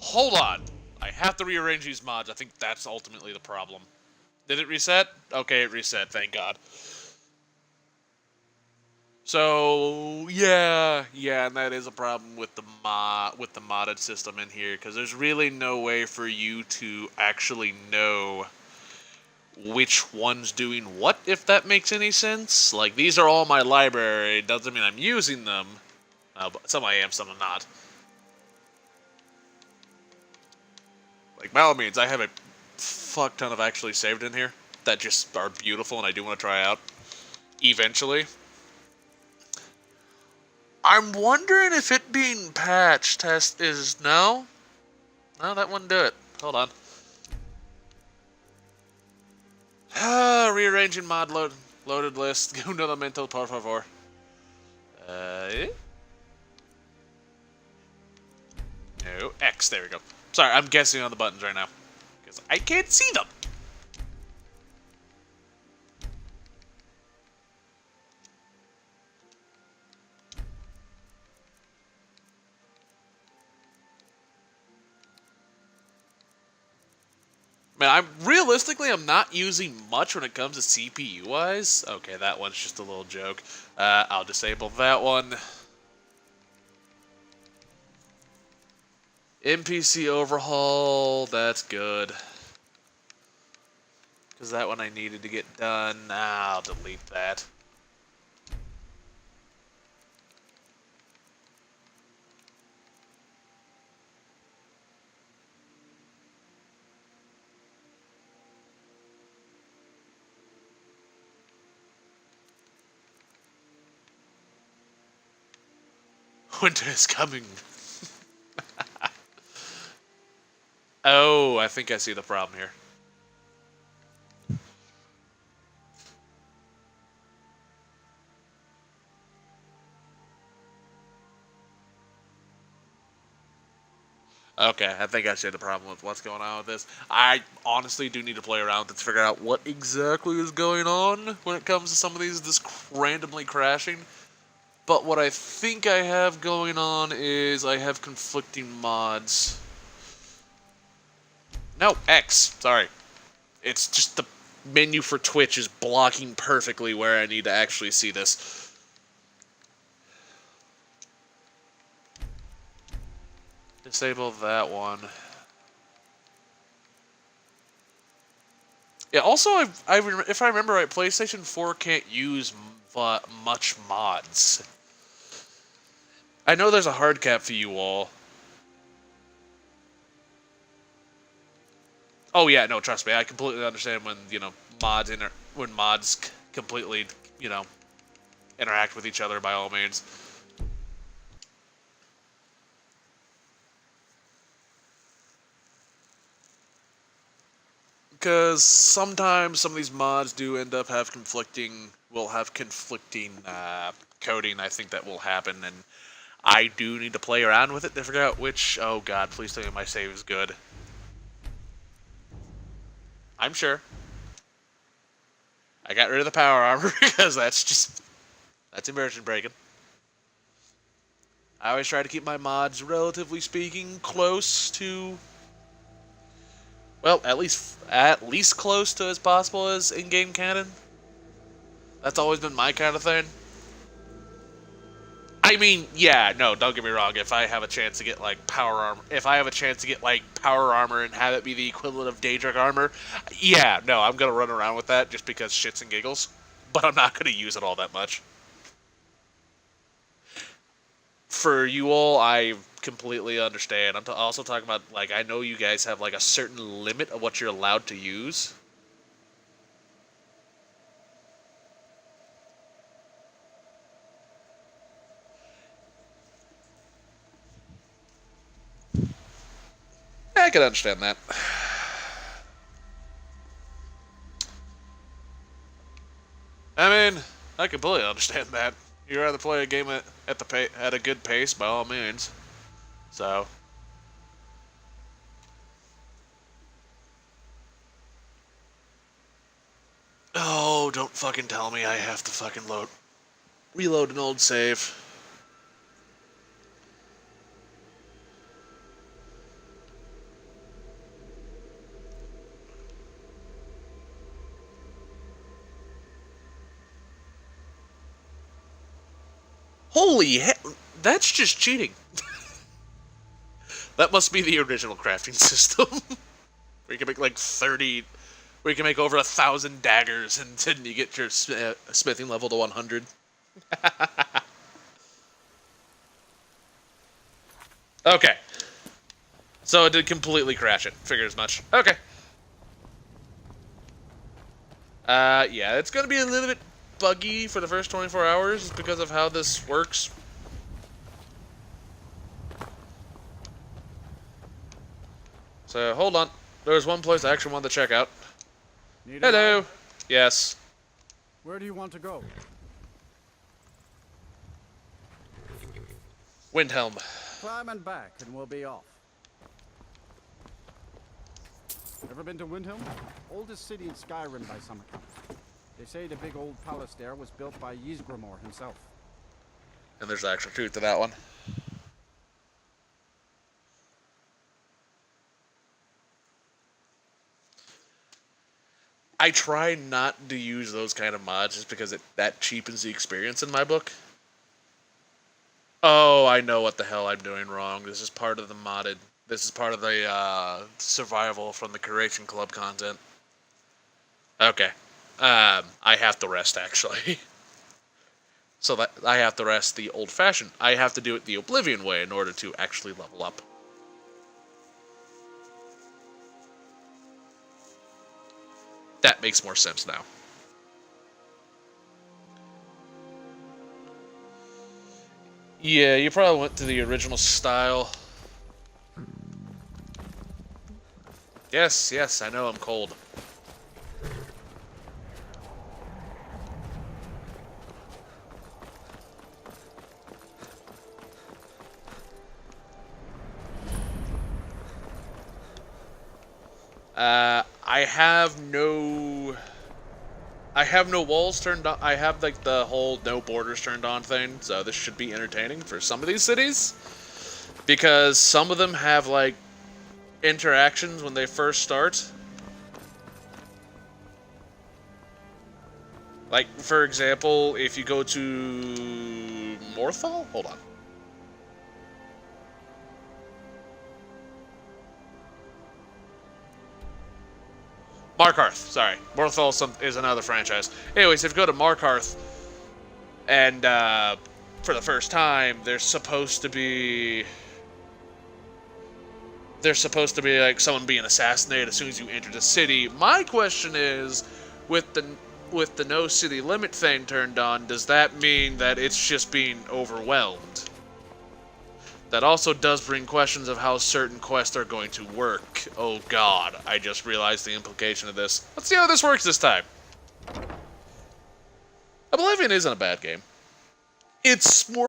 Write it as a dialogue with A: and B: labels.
A: Hold on. I have to rearrange these mods. I think that's ultimately the problem. Did it reset? Okay, it reset. Thank God. So yeah, and that is a problem with the modded system in here because there's really no way for you to actually know which one's doing what, if that makes any sense. Like, these are all my library. It doesn't mean I'm using them. But some I am, some I'm not. Like, by all means, I have a fuck ton of actually saved in here that just are beautiful and I do want to try out eventually. I'm wondering if it being patched test is no? No, that wouldn't do it. Hold on. Rearranging loaded list. Uno momento, por favor. No, X, there we go. Sorry, I'm guessing on the buttons right now. Because I can't see them. Man, I'm not using much when it comes to CPU wise. Okay, that one's just a little joke. I'll disable that one. NPC overhaul, that's good. Because that one I needed to get done. I'll delete that. Winter is coming. Oh, I think I see the problem here. Okay, I think I see the problem with what's going on with this. I honestly do need to play around with it to figure out what exactly is going on when it comes to some of these just randomly crashing. But what I think I have going on is I have conflicting mods. No, X. Sorry. It's just the menu for Twitch is blocking perfectly where I need to actually see this. Disable that one. Yeah, also, if I remember right, PlayStation 4 can't use much mods. I know there's a hard cap for you all. Oh yeah, no, trust me, I completely understand when, mods completely, interact with each other by all means. Because sometimes some of these mods do end up will have conflicting coding. I think that will happen, and I do need to play around with it to figure out which. Oh God, please tell me my save is good. I'm sure. I got rid of the power armor because that's immersion breaking. I always try to keep my mods, relatively speaking, close to. Well, at least close to as possible as in-game canon. That's always been my kind of thing. I mean, yeah, no, don't get me wrong. If I have a chance to get power armor, and have it be the equivalent of Daedric armor, yeah, no, I'm gonna run around with that just because shits and giggles. But I'm not gonna use it all that much. For you all, I completely understand. I'm also talking about, I know you guys have, a certain limit of what you're allowed to use. I can understand that. I mean, I completely understand that. You'd rather play a game at a good pace, by all means. So. Oh, don't fucking tell me I have to fucking reload an old save. Holy hell, that's just cheating. That must be the original crafting system. Where you can make like 30, where you can make over 1,000 daggers and then you get your smithing level to 100. Okay. So it did completely crash it. Figured as much. Okay. Yeah, it's gonna be a little bit buggy for the first 24 hours because of how this works. So, hold on. There's one place I actually wanted to check out. Hello. Yes.
B: Where do you want to go?
A: Windhelm.
B: Climb and back, and we'll be off. Ever been to Windhelm? Oldest city in Skyrim by some account. They say the big old palace there was built by Ysgramor himself.
A: And there's actual truth to that one. I try not to use those kind of mods just because that cheapens the experience in my book. Oh, I know what the hell I'm doing wrong. This is part of the modded. This is part of the survival from the Curation Club content. Okay. I have to rest, actually. So that I have to rest the old-fashioned. I have to do it the Oblivion way in order to actually level up. That makes more sense now. Yeah, you probably went to the original style. Yes, yes, I know I'm cold. I have no walls turned on. I have like the whole no borders turned on thing, so this should be entertaining for some of these cities. Because some of them have like interactions when they first start. Like, for example, if you go to Morthal? Hold on. Markarth, sorry. Morthal is another franchise. Anyways, if you go to Markarth, and for the first time, there's supposed to be like someone being assassinated as soon as you enter the city. My question is, with the no city limit thing turned on, does that mean that it's just being overwhelmed? That also does bring questions of how certain quests are going to work. Oh god, I just realized the implication of this. Let's see how this works this time. Oblivion isn't a bad game. It's more